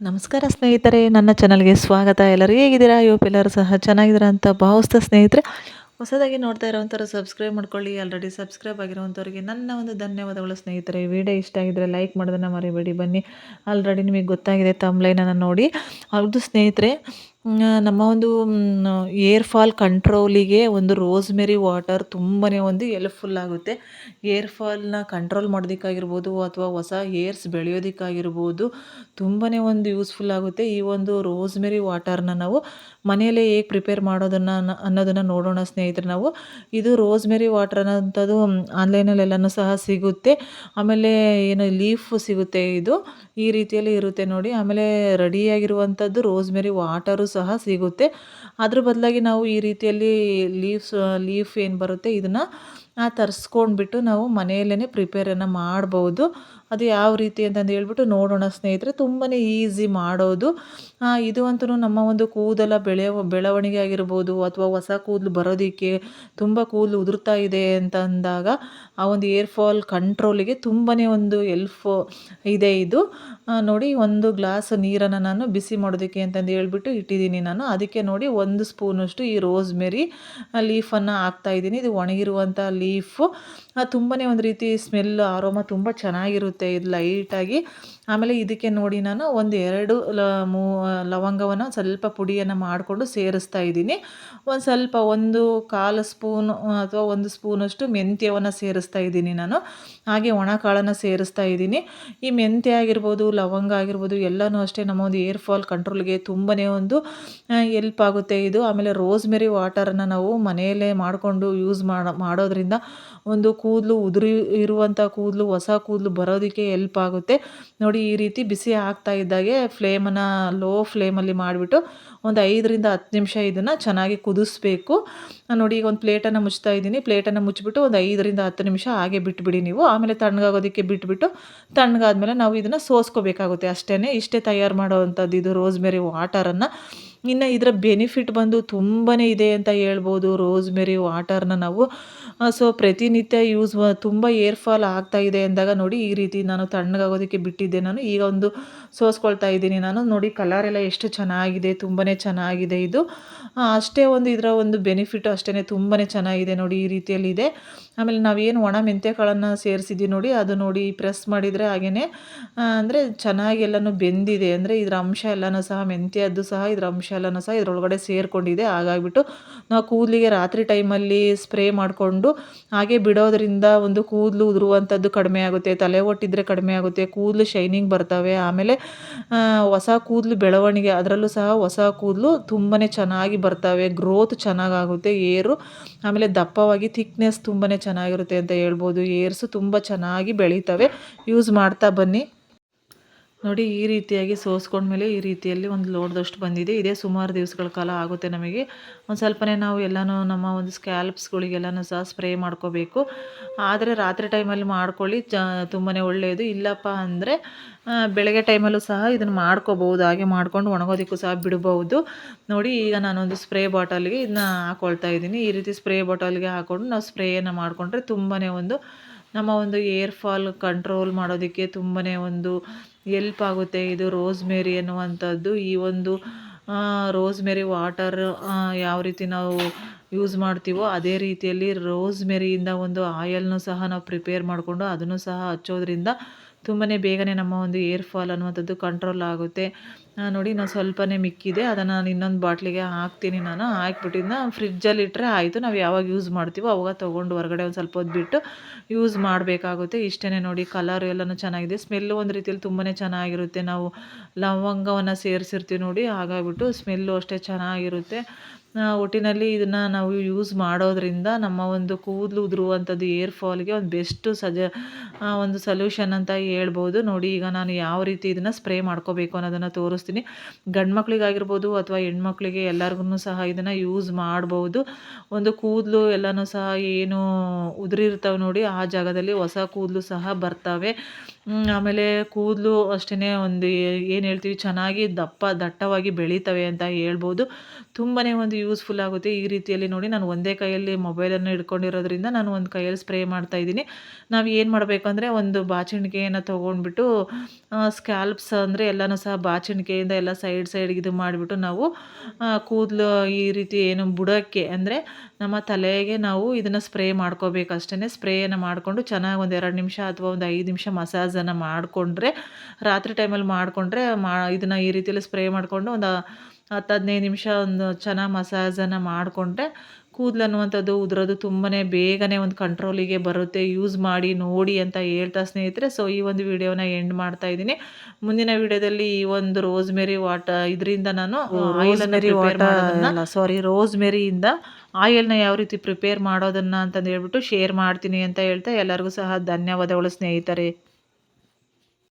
ನಮಸ್ಕಾರ ಸ್ನೇಹಿತರೆ, ನನ್ನ ಚಾನಲ್ಗೆ ಸ್ವಾಗತ. ಎಲ್ಲರೂ ಹೇಗಿದ್ದೀರಾ? ಎಲ್ಲರೂ ಸಹ ಚೆನ್ನಾಗಿದ್ದೀರಾ ಅಂತ ಭಾವಿಸ್ತಾ ಸ್ನೇಹಿತರೆ, ಹೊಸದಾಗಿ ನೋಡ್ತಾ ಇರೋವಂಥವ್ರು ಸಬ್ಸ್ಕ್ರೈಬ್ ಮಾಡ್ಕೊಳ್ಳಿ. ಆಲ್ರೆಡಿ ಸಬ್ಸ್ಕ್ರೈಬ್ ಆಗಿರೋವಂಥವ್ರಿಗೆ ನನ್ನ ಒಂದು ಧನ್ಯವಾದಗಳು ಸ್ನೇಹಿತರೆ. ವಿಡಿಯೋ ಇಷ್ಟ ಆಗಿದ್ರೆ ಲೈಕ್ ಮಾಡೋದನ್ನು ಮರಿಬೇಡಿ. ಬನ್ನಿ, ಆಲ್ರೆಡಿ ನಿಮಗೆ ಗೊತ್ತಾಗಿದೆ ತಮ್ಲೈನನ್ನು ನೋಡಿ. ಹೌದು ಸ್ನೇಹಿತರೆ, ನಮ್ಮ ಒಂದು ಏರ್ ಫಾಲ್ ಕಂಟ್ರೋಲಿಗೆ ಒಂದು ರೋಸ್ಮೆರಿ ವಾಟರ್ ತುಂಬಾ ಒಂದು ಎಲ್ಪ್ಫುಲ್ ಆಗುತ್ತೆ. ಏರ್ ಫಾಲ್ನ ಕಂಟ್ರೋಲ್ ಮಾಡೋದಕ್ಕಾಗಿರ್ಬೋದು ಅಥವಾ ಹೊಸ ಹೇರ್ಸ್ ಬೆಳೆಯೋದಕ್ಕಾಗಿರ್ಬೋದು ತುಂಬಾ ಒಂದು ಯೂಸ್ಫುಲ್ ಆಗುತ್ತೆ. ಈ ಒಂದು ರೋಸ್ಮೆರಿ ವಾಟರ್ನ ನಾವು ಮನೆಯಲ್ಲೇ ಹೇಗೆ ಪ್ರಿಪೇರ್ ಮಾಡೋದನ್ನು ಅನ್ನೋದನ್ನು ನೋಡೋಣ ಸ್ನೇಹಿತರೆ. ನಾವು ಇದು ರೋಸ್ಮೆರಿ ವಾಟರ್ ಅನ್ನೋಂಥದ್ದು ಆನ್ಲೈನಲ್ಲೆಲ್ಲನೂ ಸಹ ಸಿಗುತ್ತೆ. ಆಮೇಲೆ ಏನು ಲೀಫ್ ಸಿಗುತ್ತೆ, ಇದು ಈ ರೀತಿಯಲ್ಲಿ ಇರುತ್ತೆ ನೋಡಿ. ಆಮೇಲೆ ರೆಡಿಯಾಗಿರುವಂಥದ್ದು ರೋಸ್ಮೆರಿ ವಾಟರು ಸಹ ಸಿಗುತ್ತೆ. ಅದ್ರ ಬದಲಾಗಿ ನಾವು ಈ ರೀತಿಯಲ್ಲಿ ಲೀಫ್ ಏನು ಬರುತ್ತೆ ಇದನ್ನು ತರಿಸ್ಕೊಂಡ್ಬಿಟ್ಟು ನಾವು ಮನೆಯಲ್ಲೇ ಪ್ರಿಪೇರನ್ನು ಮಾಡ್ಬೋದು. ಅದು ಯಾವ ರೀತಿ ಅಂತಂದು ಹೇಳ್ಬಿಟ್ಟು ನೋಡೋಣ ಸ್ನೇಹಿತರೆ. ತುಂಬಾ ಈಸಿ ಮಾಡೋದು. ಇದು ಅಂತೂ ನಮ್ಮ ಒಂದು ಕೂದಲ ಬೆಳವಣಿಗೆ ಆಗಿರ್ಬೋದು ಅಥವಾ ಹೊಸ ಕೂದಲು ಬರೋದಕ್ಕೆ, ತುಂಬ ಕೂದಲು ಉದುರ್ತಾ ಇದೆ ಅಂತ ಅಂದಾಗ ಆ ಒಂದು ಏರ್ ಫಾಲ್ ಕಂಟ್ರೋಲಿಗೆ ತುಂಬಾ ಒಂದು ಇದೆ ಇದು. ನೋಡಿ, ಒಂದು ಗ್ಲಾಸ್ ನೀರನ್ನು ನಾನು ಬಿಸಿ ಮಾಡೋದಕ್ಕೆ ಅಂತಂದು ಹೇಳ್ಬಿಟ್ಟು ಇಟ್ಟಿದ್ದೀನಿ ನಾನು. ಅದಕ್ಕೆ ನೋಡಿ 1 ಸ್ಪೂನಷ್ಟು ಈ ರೋಸ್ಮೆರಿ ಲೀಫನ್ನು ಹಾಕ್ತಾಯಿದ್ದೀನಿ. ಇದು ಒಣಗಿರುವಂಥ ಲೀಫು. ತುಂಬಾ ಒಂದು ರೀತಿ ಸ್ಮೆಲ್ ಆರೋಮ ತುಂಬ ಚೆನ್ನಾಗಿರುತ್ತೆ ಇದು ಲೈಟಾಗಿ. ಆಮೇಲೆ ಇದಕ್ಕೆ ನೋಡಿ ನಾನು ಒಂದು 2 ಲವಂಗವನ್ನು ಸ್ವಲ್ಪ ಪುಡಿಯನ್ನು ಮಾಡಿಕೊಂಡು ಸೇರಿಸ್ತಾ ಇದ್ದೀನಿ. ಒಂದು ಸ್ವಲ್ಪ 1/4 ಸ್ಪೂನು ಅಥವಾ 1 ಸ್ಪೂನಷ್ಟು ಮೆಂತ್ಯವನ್ನು ಸೇರಿಸ್ತಾ ಇದ್ದೀನಿ ನಾನು. ಹಾಗೆ ಒಣ ಕಾಳನ್ನು ಸೇರಿಸ್ತಾ ಇದ್ದೀನಿ. ಈ ಮೆಂತ್ಯ ಆಗಿರ್ಬೋದು, ಲವಂಗ ಆಗಿರ್ಬೋದು ಎಲ್ಲನೂ ಅಷ್ಟೇ ನಮ್ಮ ಒಂದು ಏರ್ ಫಾಲ್ ಕಂಟ್ರೋಲ್ಗೆ ತುಂಬಾ ಒಂದು ಎಲ್ಪ್ ಆಗುತ್ತೆ ಇದು. ಆಮೇಲೆ ರೋಸ್ಮೆರಿ ವಾಟರನ್ನು ನಾವು ಮನೆಯಲ್ಲೇ ಮಾಡಿಕೊಂಡು ಯೂಸ್ ಮಾಡೋದ್ರಿಂದ ಒಂದು ಕೂದಲು ಇರುವಂಥ ಕೂದಲು, ಹೊಸ ಕೂದಲು ಬರೋದಕ್ಕೆ ಎಲ್ಪ್ ಆಗುತ್ತೆ ನೋಡಿ. ಈ ರೀತಿ ಬಿಸಿ ಆಗ್ತಾ ಇದ್ದಾಗೆ ಫ್ಲೇಮನ್ನು ಲೋ ಫ್ಲೇಮಲ್ಲಿ ಮಾಡಿಬಿಟ್ಟು ಒಂದು 5ರಿಂದ 10 ನಿಮಿಷ ಇದನ್ನು ಚೆನ್ನಾಗಿ ಕುದಿಸ್ಬೇಕು ನೋಡಿ. ಈಗ ಒಂದು ಪ್ಲೇಟನ್ನು ಮುಚ್ತಾ ಇದ್ದೀನಿ. ಪ್ಲೇಟನ್ನು ಮುಚ್ಚಿಬಿಟ್ಟು ಒಂದು 5ರಿಂದ 10 ನಿಮಿಷ ಹಾಗೆ ಬಿಟ್ಬಿಡಿ ನೀವು. ಆಮೇಲೆ ತಣ್ಣಗಾಗೋದಕ್ಕೆ ಬಿಟ್ಬಿಟ್ಟು ತಣ್ಣಗಾದ್ಮೇಲೆ ನಾವು ಇದನ್ನು ಸೋಸ್ಕೋಬೇಕಾಗುತ್ತೆ ಅಷ್ಟೇ. ಇಷ್ಟೇ ತಯಾರು ಮಾಡೋವಂಥದ್ದು ಇದು ರೋಸ್ಮೆರಿ ವಾಟರನ್ನು. ಇನ್ನು ಇದರ ಬೆನಿಫಿಟ್ ಬಂದು ತುಂಬಾ ಇದೆ ಅಂತ ಹೇಳ್ಬೋದು. ರೋಸ್ಮೆರಿ ವಾಟರ್ನ ನಾವು ಪ್ರತಿನಿತ್ಯ ತುಂಬ ಏರ್ ಫಾಲ್ ಆಗ್ತಾ ಇದೆ ಅಂದಾಗ ನೋಡಿ ಈ ರೀತಿ ನಾನು ತಣ್ಣಗಾಗೋದಕ್ಕೆ ಬಿಟ್ಟಿದ್ದೆ ನಾನು. ಈಗ ಒಂದು ಸೋಸ್ಕೊಳ್ತಾ ಇದ್ದೀನಿ ನಾನು. ನೋಡಿ ಕಲರ್ ಎಲ್ಲ ಎಷ್ಟು ಚೆನ್ನಾಗಿದೆ, ತುಂಬಾ ಚೆನ್ನಾಗಿದೆ ಇದು. ಅಷ್ಟೇ ಒಂದು ಇದರ ಒಂದು ಬೆನಿಫಿಟ್ ಅಷ್ಟೇ ತುಂಬಾ ಚೆನ್ನಾಗಿದೆ ನೋಡಿ, ಈ ರೀತಿಯಲ್ಲಿ ಇದೆ. ಆಮೇಲೆ ನಾವೇನು ಒಣ ಮೆಂತ್ಯಕಾಳನ್ನು ಸೇರಿಸಿದ್ದೀವಿ ನೋಡಿ, ಅದು ನೋಡಿ ಪ್ರೆಸ್ ಮಾಡಿದರೆ ಹಾಗೆಯೇ ಅಂದರೆ ಚೆನ್ನಾಗಿ ಎಲ್ಲನೂ ಬೆಂದಿದೆ. ಅಂದರೆ ಇದರ ಅಂಶ ಎಲ್ಲನೂ ಸಹ, ಮೆಂತ್ಯದ್ದು ಸಹ ಇದರ ಅಂಶ ಎಲ್ಲನೂ ಸಹ ಇದರೊಳಗಡೆ ಸೇರಿಕೊಂಡಿದೆ. ಹಾಗಾಗಿಬಿಟ್ಟು ನಾವು ಕೂದಲಿಗೆ ರಾತ್ರಿ ಟೈಮಲ್ಲಿ ಸ್ಪ್ರೇ ಮಾಡಿಕೊಂಡು ಹಾಗೆ ಬಿಡೋದ್ರಿಂದ ಒಂದು ಕೂದಲು ಉದುರುವಂಥದ್ದು ಕಡಿಮೆ ಆಗುತ್ತೆ, ತಲೆ ಒಟ್ಟಿದ್ರೆ ಕಡಿಮೆ ಆಗುತ್ತೆ, ಕೂದಲು ಶೈನಿಂಗ್ ಬರ್ತವೆ. ಆಮೇಲೆ ಹೊಸ ಕೂದಲು ಬೆಳವಣಿಗೆ, ಅದರಲ್ಲೂ ಸಹ ಹೊಸ ಕೂದಲು ತುಂಬಾ ಚೆನ್ನಾಗಿ ಬರ್ತವೆ, ಗ್ರೋತ್ ಚೆನ್ನಾಗಾಗುತ್ತೆ ಏರು. ಆಮೇಲೆ ದಪ್ಪವಾಗಿ ಥಿಕ್ನೆಸ್ ತುಂಬಾ ಚೆನ್ನಾಗಿರುತ್ತೆ ಅಂತ ಹೇಳ್ಬೋದು. ಏರ್ಸು ತುಂಬ ಚೆನ್ನಾಗಿ ಬೆಳೀತವೆ. ಯೂಸ್ ಮಾಡ್ತಾ ಬನ್ನಿ ನೋಡಿ. ಈ ರೀತಿಯಾಗಿ ಸೋಸ್ಕೊಂಡ್ಮೇಲೆ ಈ ರೀತಿಯಲ್ಲಿ ಒಂದು ಲೋಡ್ದಷ್ಟು ಬಂದಿದೆ. ಇದೇ ಸುಮಾರು ದಿವಸಗಳ ಕಾಲ ಆಗುತ್ತೆ ನಮಗೆ. ಒಂದು ಸ್ವಲ್ಪನೇ ನಾವು ಎಲ್ಲನೂ ನಮ್ಮ ಒಂದು ಸ್ಕ್ಯಾಲ್ಪ್ಸ್ಗಳಿಗೆಲ್ಲನೂ ಸಹ ಸ್ಪ್ರೇ ಮಾಡ್ಕೋಬೇಕು. ಆದರೆ ರಾತ್ರಿ ಟೈಮಲ್ಲಿ ಮಾಡ್ಕೊಳ್ಳಿ, ತುಂಬಾ ಒಳ್ಳೆಯದು. ಇಲ್ಲಪ್ಪ ಅಂದರೆ ಬೆಳಗ್ಗೆ ಟೈಮಲ್ಲೂ ಸಹ ಇದನ್ನು ಮಾಡ್ಕೋಬೋದು. ಹಾಗೆ ಮಾಡ್ಕೊಂಡು ಒಣಗೋದಕ್ಕೂ ಸಹ ಬಿಡ್ಬೋದು ನೋಡಿ. ಈಗ ನಾನೊಂದು ಸ್ಪ್ರೇ ಬಾಟಲ್ಗೆ ಇದನ್ನ ಹಾಕ್ಕೊಳ್ತಾ ಇದ್ದೀನಿ. ಈ ರೀತಿ ಸ್ಪ್ರೇ ಬಾಟಲ್ಗೆ ಹಾಕ್ಕೊಂಡು ನಾವು ಸ್ಪ್ರೇಯನ್ನು ಮಾಡಿಕೊಂಡ್ರೆ ತುಂಬಾ ಒಂದು ನಮ್ಮ ಒಂದು ಏರ್ ಫಾಲ್ ಕಂಟ್ರೋಲ್ ಮಾಡೋದಕ್ಕೆ ತುಂಬಾ ಒಂದು ಎಲ್ಪ್ ಆಗುತ್ತೆ ಇದು ರೋಸ್ಮೆರಿ ಅನ್ನುವಂಥದ್ದು. ಈ ಒಂದು ರೋಸ್ಮೆರಿ ವಾಟರ್ ಯಾವ ರೀತಿ ನಾವು ಯೂಸ್ ಮಾಡ್ತೀವೋ ಅದೇ ರೀತಿಯಲ್ಲಿ ರೋಸ್ಮೆರಿಯಿಂದ ಒಂದು ಆಯಲ್ನೂ ಸಹ ನಾವು ಪ್ರಿಪೇರ್ ಮಾಡಿಕೊಂಡು ಅದನ್ನು ಸಹ ಹಚ್ಚೋದ್ರಿಂದ ತುಂಬಾ ಬೇಗನೆ ನಮ್ಮ ಒಂದು ಏರ್ ಫಾಲ್ ಅನ್ನುವಂಥದ್ದು ಕಂಟ್ರೋಲ್ ಆಗುತ್ತೆ ನೋಡಿ. ನಾನು ಸ್ವಲ್ಪನೇ ಮಿಕ್ಕಿದೆ, ಅದನ್ನು ನಾನು ಇನ್ನೊಂದು ಬಾಟ್ಲಿಗೆ ಹಾಕ್ತೀನಿ ನಾನು. ಹಾಕ್ಬಿಟ್ಟಿದ್ದನ್ನ ಫ್ರಿಜ್ಜಲ್ಲಿ ಇಟ್ಟರೆ ಆಯಿತು. ನಾವು ಯಾವಾಗ ಯೂಸ್ ಮಾಡ್ತೀವೋ ಅವಾಗ ತೊಗೊಂಡು ಹೊರಗಡೆ ಒಂದು ಸ್ವಲ್ಪ ಹೊತ್ತು ಬಿಟ್ಟು ಯೂಸ್ ಮಾಡಬೇಕಾಗುತ್ತೆ. ಇಷ್ಟೇ ನೋಡಿ, ಕಲರ್ ಎಲ್ಲನೂ ಚೆನ್ನಾಗಿದೆ, ಸ್ಮೆಲ್ಲು ಒಂದು ರೀತಿಯಲ್ಲಿ ತುಂಬಾ ಚೆನ್ನಾಗಿರುತ್ತೆ. ನಾವು ಲವಂಗವನ್ನು ಸೇರಿಸಿರ್ತೀವಿ ನೋಡಿ, ಹಾಗಾಗಿಬಿಟ್ಟು ಸ್ಮೆಲ್ಲು ಅಷ್ಟೇ ಚೆನ್ನಾಗಿರುತ್ತೆ. ಒಟ್ಟಿನಲ್ಲಿ ಇದನ್ನು ನಾವು ಯೂಸ್ ಮಾಡೋದ್ರಿಂದ ನಮ್ಮ ಒಂದು ಕೂದಲು ಉದುರುವಂಥದ್ದು ಏರ್ ಫಾಲ್ಗೆ ಒಂದು ಬೆಸ್ಟು ಒಂದು ಸೊಲ್ಯೂಷನ್ ಅಂತ ಹೇಳ್ಬೋದು ನೋಡಿ. ಈಗ ನಾನು ಯಾವ ರೀತಿ ಇದನ್ನು ಸ್ಪ್ರೇ ಮಾಡ್ಕೋಬೇಕು ಅನ್ನೋದನ್ನು ತೋರಿಸ್ತೀನಿ. ಗಂಡು ಮಕ್ಕಳಿಗಾಗಿರ್ಬೋದು ಅಥವಾ ಹೆಣ್ಮಕ್ಳಿಗೆ ಎಲ್ಲರಿಗೂ ಸಹ ಇದನ್ನು ಯೂಸ್ ಮಾಡ್ಬೋದು. ಒಂದು ಕೂದಲು ಎಲ್ಲನೂ ಸಹ ಏನು ಉದುರಿರ್ತಾವೆ ನೋಡಿ, ಆ ಜಾಗದಲ್ಲಿ ಹೊಸ ಕೂದಲು ಸಹ ಬರ್ತವೆ. ಆಮೇಲೆ ಕೂದಲು ಅಷ್ಟೇ ಒಂದು ಏನು ಹೇಳ್ತೀವಿ ಚೆನ್ನಾಗಿ ದಟ್ಟವಾಗಿ ಬೆಳೀತವೆ ಅಂತ ಹೇಳ್ಬೋದು. ತುಂಬಾ ಒಂದು ಯೂಸ್‌ಫುಲ್ ಆಗುತ್ತೆ. ಈ ರೀತಿಯಲ್ಲಿ ನೋಡಿ ನಾನು ಒಂದೇ ಕೈಯಲ್ಲಿ ಮೊಬೈಲನ್ನು ಹಿಡ್ಕೊಂಡಿರೋದ್ರಿಂದ ನಾನು ಒಂದು ಕೈಯಲ್ಲಿ ಸ್ಪ್ರೇ ಮಾಡ್ತಾ ಇದ್ದೀನಿ. ನಾವು ಏನು ಮಾಡಬೇಕಂದ್ರೆ ಒಂದು ಬಾಚಣಿಗೆಯನ್ನು ತೊಗೊಂಡ್ಬಿಟ್ಟು ಸ್ಕ್ಯಾಲ್ಪ್ಸ್ ಅಂದರೆ ಎಲ್ಲನೂ ಸಹ ಬಾಚಣಿಗೆಯಿಂದ ಎಲ್ಲ ಸೈಡ್ಗೆ ಇದು ಮಾಡಿಬಿಟ್ಟು ನಾವು ಕೂದಲು ಈ ರೀತಿ ಏನು ಬುಡಕ್ಕೆ ಅಂದರೆ ನಮ್ಮ ತಲೆಗೆ ನಾವು ಇದನ್ನು ಸ್ಪ್ರೇ ಮಾಡ್ಕೋಬೇಕು ಅಷ್ಟೇ. ಸ್ಪ್ರೇಯನ್ನು ಮಾಡಿಕೊಂಡು ಚೆನ್ನಾಗಿ ಒಂದು 2 ನಿಮಿಷ ಅಥವಾ ಒಂದು 5 ನಿಮಿಷ ಮಸಾಜನ್ನು ಮಾಡಿಕೊಂಡ್ರೆ, ರಾತ್ರಿ ಟೈಮಲ್ಲಿ ಮಾಡಿಕೊಂಡ್ರೆ ಇದನ್ನು ಈ ರೀತಿಯಲ್ಲಿ ಸ್ಪ್ರೇ ಮಾಡಿಕೊಂಡು ಒಂದು 10-15 ನಿಮಿಷ ಒಂದು ಚೆನ್ನಾಗಿ ಮಸಾಜನ್ನು ಮಾಡಿಕೊಂಡ್ರೆ ಕೂದಲು ಅನ್ನುವಂಥದ್ದು ಉದುರೋದು ತುಂಬಾ ಬೇಗನೆ ಒಂದು ಕಂಟ್ರೋಲಿಗೆ ಬರುತ್ತೆ. ಯೂಸ್ ಮಾಡಿ ನೋಡಿ ಅಂತ ಹೇಳ್ತಾ ಸ್ನೇಹಿತರೆ, ಸೊ ಈ ಒಂದು ವಿಡಿಯೋನ ಎಂಡ್ ಮಾಡ್ತಾ ಇದ್ದೀನಿ. ಮುಂದಿನ ವಿಡಿಯೋದಲ್ಲಿ ಈ ಒಂದು ಇದರಿಂದ ನಾನು ಆಯಿಲನ್ನು ಪ್ರಿಪೇರ್ ಮಾಡೋದನ್ನು ರೋಸ್ಮೆರಿಯಿಂದ ಆಯಿಲ್ನ ಯಾವ ರೀತಿ ಪ್ರಿಪೇರ್ ಮಾಡೋದನ್ನು ಅಂತಂದು ಹೇಳ್ಬಿಟ್ಟು ಶೇರ್ ಮಾಡ್ತೀನಿ ಅಂತ ಹೇಳ್ತಾ ಎಲ್ಲರಿಗೂ ಸಹ ಧನ್ಯವಾದಗಳು ಸ್ನೇಹಿತರೆ.